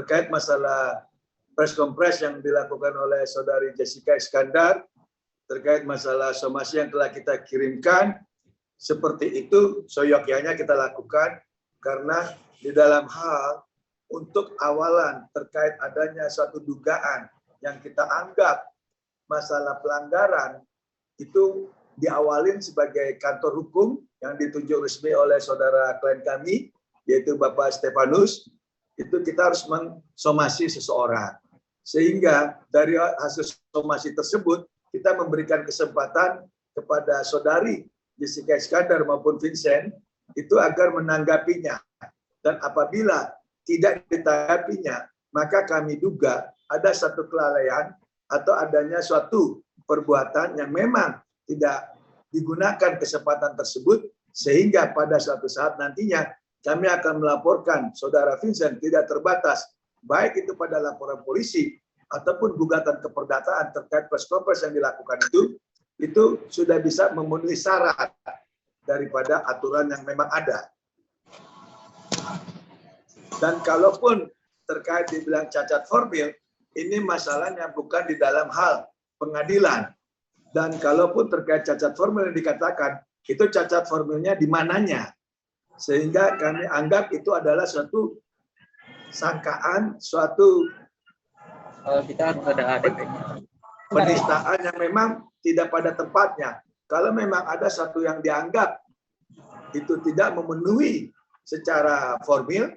terkait masalah press conference yang dilakukan oleh saudari Jessica Iskandar, terkait masalah somasi yang telah kita kirimkan, seperti itu seyogyanya kita lakukan, karena di dalam hal untuk awalan terkait adanya suatu dugaan yang kita anggap masalah pelanggaran, itu diawalin sebagai kantor hukum yang ditunjuk resmi oleh saudara klien kami, yaitu Bapak Stefanus, itu kita harus mensomasi seseorang. Sehingga dari hasil somasi tersebut, kita memberikan kesempatan kepada saudari Jessica Iskandar maupun Vincent, itu agar menanggapinya. Dan apabila tidak ditanggapinya, maka kami duga ada satu kelalaian atau adanya suatu perbuatan yang memang tidak digunakan kesempatan tersebut, sehingga pada suatu saat nantinya kami akan melaporkan saudara Vincent tidak terbatas, baik itu pada laporan polisi ataupun gugatan keperdataan terkait press conference yang dilakukan itu sudah bisa memenuhi syarat daripada aturan yang memang ada. Dan kalaupun terkait dibilang cacat formil, ini masalahnya bukan di dalam hal pengadilan. Dan kalaupun terkait cacat formil yang dikatakan, itu cacat formilnya di mananya. Sehingga kami anggap itu adalah suatu sangkaan, suatu kita harus ada ADP-nya. Penistaan yang memang tidak pada tempatnya. Kalau memang ada satu yang dianggap itu tidak memenuhi secara formil,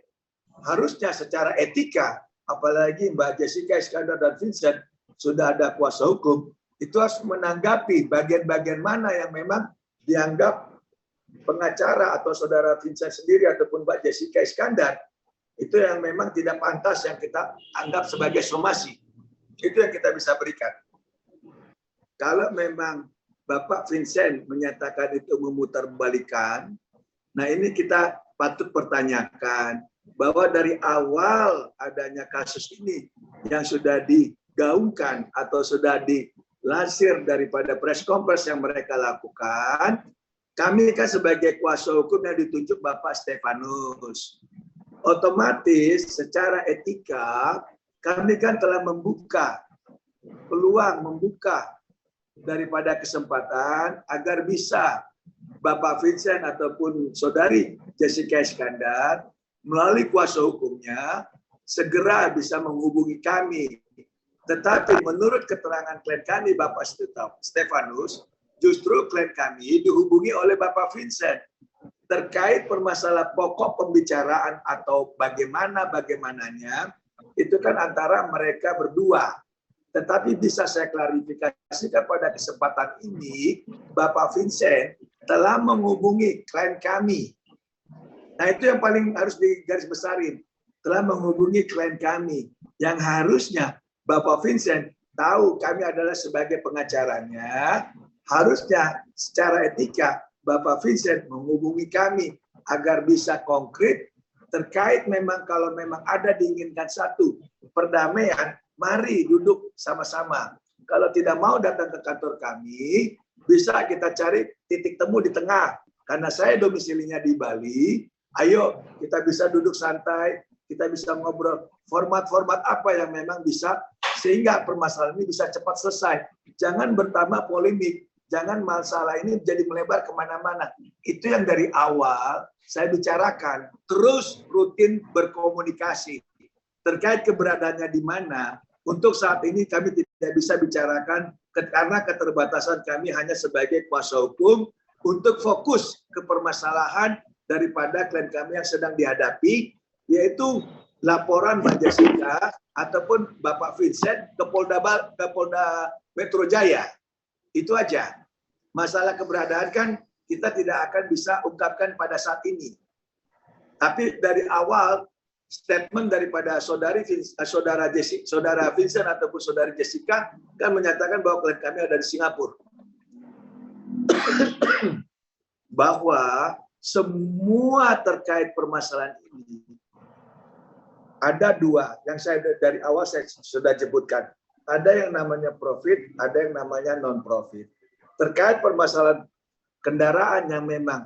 harusnya secara etika, apalagi Mbak Jessica Iskandar dan Vincent sudah ada kuasa hukum, itu harus menanggapi bagian-bagian mana yang memang dianggap pengacara atau saudara Vincent sendiri ataupun Mbak Jessica Iskandar itu yang memang tidak pantas yang kita anggap sebagai somasi. Itu yang kita bisa berikan. Kalau memang Bapak Vincent menyatakan itu memutarbalikan, nah ini kita patut pertanyakan bahwa dari awal adanya kasus ini yang sudah digaungkan atau sudah dilansir daripada press conference yang mereka lakukan, kami kan sebagai kuasa hukum yang ditunjuk Bapak Stefanus. Otomatis secara etika kami kan telah membuka peluang, membuka daripada kesempatan agar bisa Bapak Vincent ataupun saudari Jessica Iskandar melalui kuasa hukumnya segera bisa menghubungi kami. Tetapi menurut keterangan klien kami Bapak Stefanus, justru klien kami dihubungi oleh Bapak Vincent terkait permasalahan pokok pembicaraan atau bagaimananya itu kan antara mereka berdua. Tetapi bisa saya klarifikasikan pada kesempatan ini, Bapak Vincent telah menghubungi klien kami. Nah itu yang paling harus digarisbesarin, telah menghubungi klien kami yang harusnya Bapak Vincent tahu kami adalah sebagai pengacaranya, harusnya secara etika Bapak Vincent menghubungi kami agar bisa konkret terkait memang kalau memang ada diinginkan satu perdamaian, mari duduk sama-sama. Kalau tidak mau datang ke kantor kami, bisa kita cari titik temu di tengah. Karena saya domisilinya di Bali, ayo kita bisa duduk santai, kita bisa ngobrol format-format apa yang memang bisa sehingga permasalahan ini bisa cepat selesai. Jangan bertambah polemik. Jangan masalah ini jadi melebar kemana-mana. Itu yang dari awal saya bicarakan. Terus rutin berkomunikasi. Terkait keberadaannya di mana, untuk saat ini kami tidak bisa bicarakan karena keterbatasan kami hanya sebagai kuasa hukum untuk fokus ke permasalahan daripada klien kami yang sedang dihadapi, yaitu laporan Mbak Jessica ataupun Bapak Vincent ke Polda Metro Jaya. Itu aja. Masalah keberadaan kan kita tidak akan bisa ungkapkan pada saat ini. Tapi dari awal statement daripada saudara Vincent ataupun saudari Jessica kan menyatakan bahwa klien kami ada di Singapura. Bahwa semua terkait permasalahan ini ada dua yang saya dari awal saya sudah sebutkan. Ada yang namanya profit, ada yang namanya non-profit. Terkait permasalahan kendaraan yang memang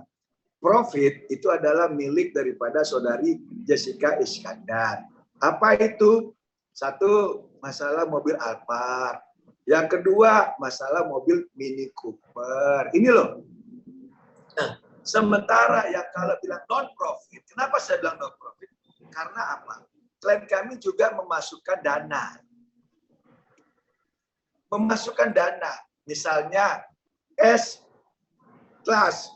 profit itu adalah milik daripada saudari Jessica Iskandar. Apa itu? Satu, masalah mobil Alphard. Yang kedua, masalah mobil Mini Cooper. Ini loh. Nah, sementara yang kalau bilang non-profit, kenapa saya bilang non-profit? Karena apa? Klien kami juga memasukkan dana. Memasukkan dana. Misalnya S-Class.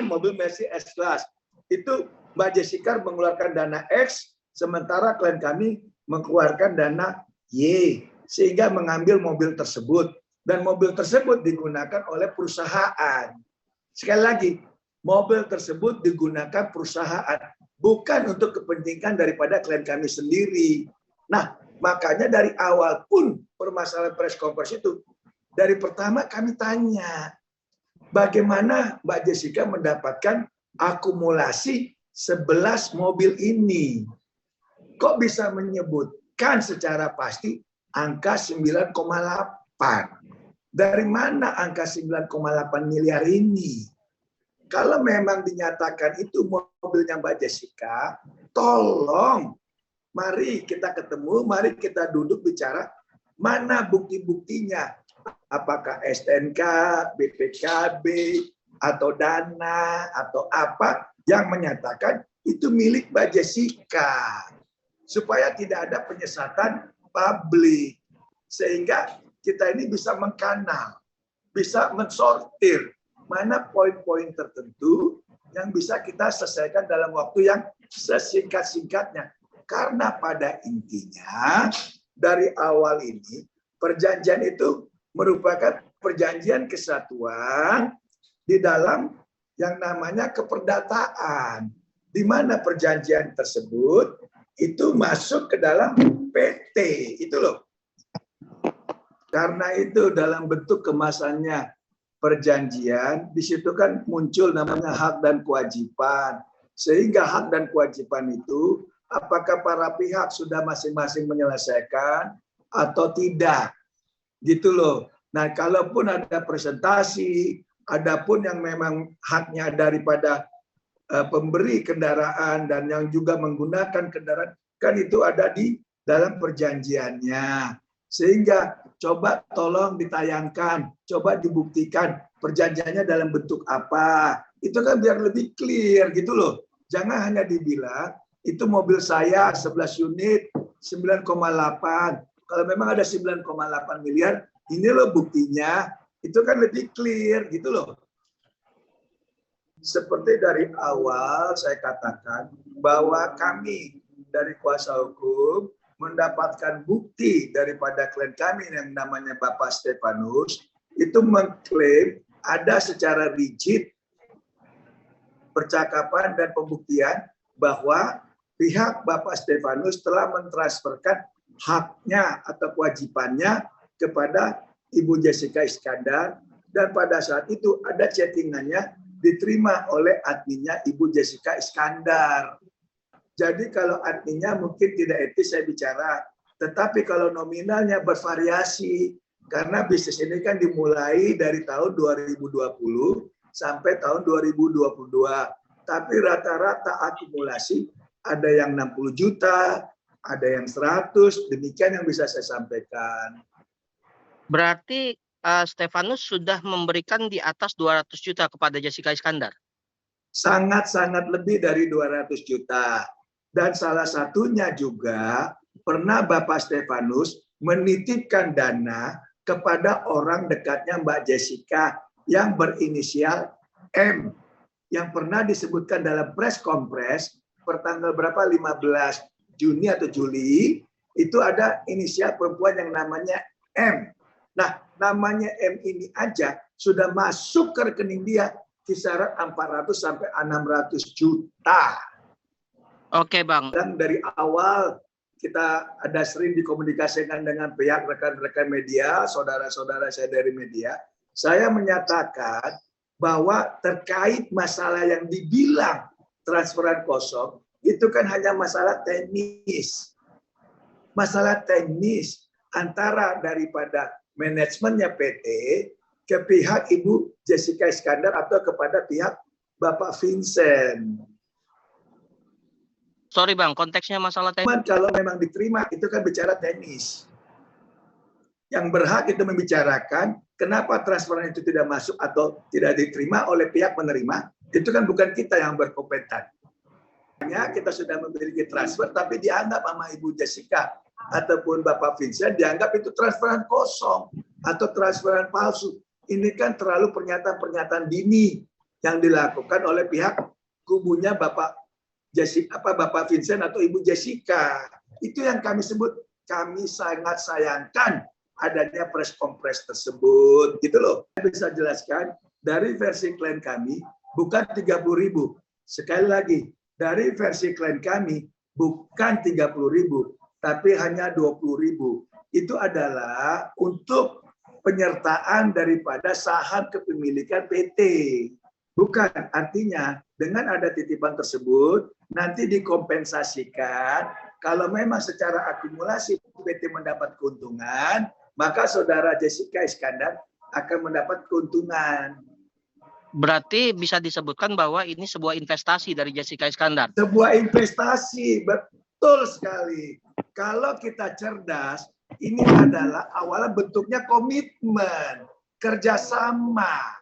Mobil Mercy S-Class. Itu Mbak Jessica mengeluarkan dana X, sementara klien kami mengeluarkan dana Y. Sehingga mengambil mobil tersebut. Dan mobil tersebut digunakan oleh perusahaan. Sekali lagi, mobil tersebut digunakan perusahaan. Bukan untuk kepentingan daripada klien kami sendiri. Nah, makanya dari awal pun permasalahan press conference itu, dari pertama kami tanya, bagaimana Mbak Jessica mendapatkan akumulasi 11 mobil ini? Kok bisa menyebutkan secara pasti angka 9,8? Dari mana angka 9,8 miliar ini? Kalau memang dinyatakan itu mobilnya Mbak Jessica, tolong, mari kita ketemu, mari kita duduk bicara, mana bukti-buktinya? Apakah STNK, BPKB, atau dana, atau apa yang menyatakan itu milik Mbak Jessica. Supaya tidak ada penyesatan publik. Sehingga kita ini bisa mengkanal, bisa mensortir mana poin-poin tertentu yang bisa kita selesaikan dalam waktu yang sesingkat-singkatnya. Karena pada intinya, dari awal ini, perjanjian itu merupakan perjanjian kesatuan di dalam yang namanya keperdataan. Di mana perjanjian tersebut itu masuk ke dalam PT. Itu loh. Karena itu dalam bentuk kemasannya perjanjian, di situ kan muncul namanya hak dan kewajiban. Sehingga hak dan kewajiban itu, apakah para pihak sudah masing-masing menyelesaikan atau tidak. Gitu loh. Nah, kalaupun ada presentasi, adapun yang memang haknya daripada pemberi kendaraan dan yang juga menggunakan kendaraan, kan itu ada di dalam perjanjiannya. Sehingga coba tolong ditayangkan, coba dibuktikan perjanjiannya dalam bentuk apa. Itu kan biar lebih clear gitu loh. Jangan hanya dibilang, itu mobil saya 11 unit, 9,8. Kalau memang ada 9,8 miliar, ini loh buktinya. Itu kan lebih clear gitu loh. Seperti dari awal saya katakan bahwa kami dari kuasa hukum mendapatkan bukti daripada klien kami yang namanya Bapak Stefanus itu mengklaim ada secara rigid percakapan dan pembuktian bahwa pihak Bapak Stefanus telah mentransferkan haknya atau kewajibannya kepada Ibu Jessica Iskandar dan pada saat itu ada chattingannya diterima oleh adminnya Ibu Jessica Iskandar. Jadi kalau adminnya mungkin tidak etis saya bicara, tetapi kalau nominalnya bervariasi, karena bisnis ini kan dimulai dari tahun 2020 sampai tahun 2022. Tapi rata-rata akumulasi ada yang 60 juta, ada yang 100, demikian yang bisa saya sampaikan. Berarti Stefanus sudah memberikan di atas 200 juta kepada Jessica Iskandar? Sangat-sangat lebih dari 200 juta. Dan salah satunya juga pernah Bapak Stefanus menitipkan dana kepada orang dekatnya Mbak Jessica yang berinisial M. Yang pernah disebutkan dalam press conference pertanggal berapa 15 Juni atau Juli, itu ada inisial perempuan yang namanya M. Nah, namanya M ini aja sudah masuk ke rekening dia kisaran 400 sampai 600 juta. Oke, Bang. Dan dari awal kita ada sering dikomunikasikan dengan pihak rekan-rekan media, saudara-saudara saya dari media, saya menyatakan bahwa terkait masalah yang dibilang transferan kosong, itu kan hanya masalah teknis. Masalah teknis antara daripada manajemennya PT ke pihak Ibu Jessica Iskandar atau kepada pihak Bapak Vincent. Sorry Bang, konteksnya masalah teknis. Cuman kalau memang diterima, itu kan bicara teknis. Yang berhak itu membicarakan kenapa transferan itu tidak masuk atau tidak diterima oleh pihak penerima, itu kan bukan kita yang berkompeten. Kita sudah memiliki transfer, tapi dianggap sama Ibu Jessica ataupun Bapak Vincent, dianggap itu transferan kosong atau transferan palsu. Ini kan terlalu pernyataan-pernyataan dini yang dilakukan oleh pihak kubunya Bapak Bapak Vincent atau Ibu Jessica. Itu yang kami sebut, kami sangat sayangkan adanya press conference tersebut, gitu loh. Saya bisa jelaskan, dari versi klien kami bukan 30.000. Sekali lagi, dari versi klien kami bukan 30.000, tapi hanya 20.000. Itu adalah untuk penyertaan daripada saham kepemilikan PT. Bukan, artinya dengan ada titipan tersebut, nanti dikompensasikan. Kalau memang secara akumulasi PT mendapat keuntungan, maka saudara Jessica Iskandar akan mendapat keuntungan. Berarti bisa disebutkan bahwa ini sebuah investasi dari Jessica Iskandar. Sebuah investasi, betul sekali. Kalau kita cerdas, ini adalah awalnya bentuknya komitmen, kerjasama,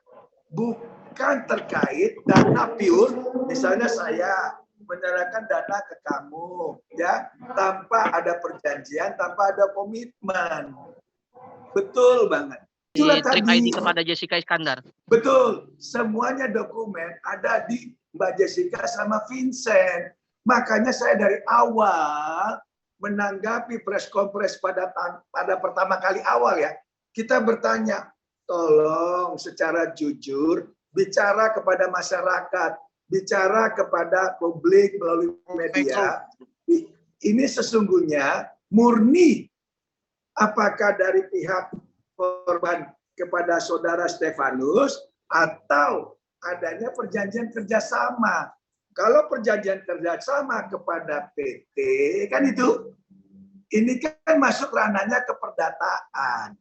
bukan terkait dana pure. Misalnya saya menyerahkan dana ke kamu, ya, tanpa ada perjanjian, tanpa ada komitmen. Betul banget. Itulah Trip tadi. ID kepada Jessica Iskandar. Betul, semuanya dokumen ada di Mbak Jessica sama Vincent. Makanya saya dari awal menanggapi press conference pada pertama kali awal ya, kita bertanya, tolong secara jujur bicara kepada masyarakat, bicara kepada publik melalui media. Ini sesungguhnya murni apakah dari pihak korban kepada saudara Stefanus atau adanya perjanjian kerjasama. Kalau perjanjian kerjasama kepada PT kan itu, ini kan masuk ranahnya keperdataan.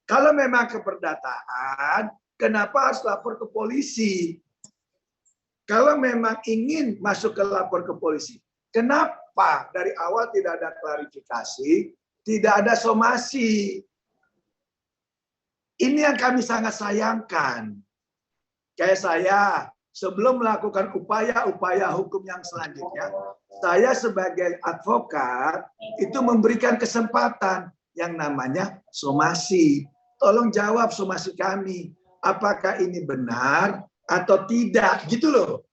Kalau memang keperdataan, kenapa harus lapor ke polisi? Kalau memang ingin masuk ke lapor ke polisi, kenapa dari awal tidak ada klarifikasi? Tidak ada somasi. Ini yang kami sangat sayangkan. Kayak saya, sebelum melakukan upaya-upaya hukum yang selanjutnya, saya sebagai advokat itu memberikan kesempatan yang namanya somasi. Tolong jawab somasi kami. Apakah ini benar atau tidak? Gitu loh.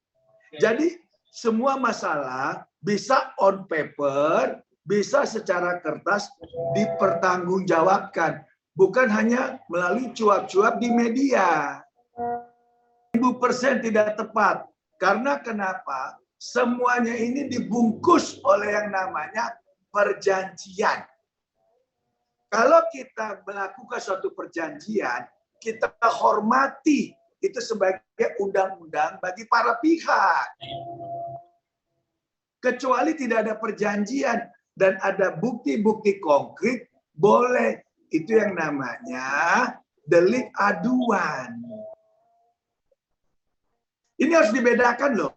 Jadi semua masalah bisa on paper, bisa secara kertas dipertanggungjawabkan, bukan hanya melalui cuap-cuap di media. 1000% tidak tepat. Karena kenapa? Semuanya ini dibungkus oleh yang namanya perjanjian. Kalau kita melakukan suatu perjanjian, kita hormati itu sebagai undang-undang bagi para pihak. Kecuali tidak ada perjanjian dan ada bukti-bukti konkret, boleh. Itu yang namanya delik aduan. Ini harus dibedakan loh.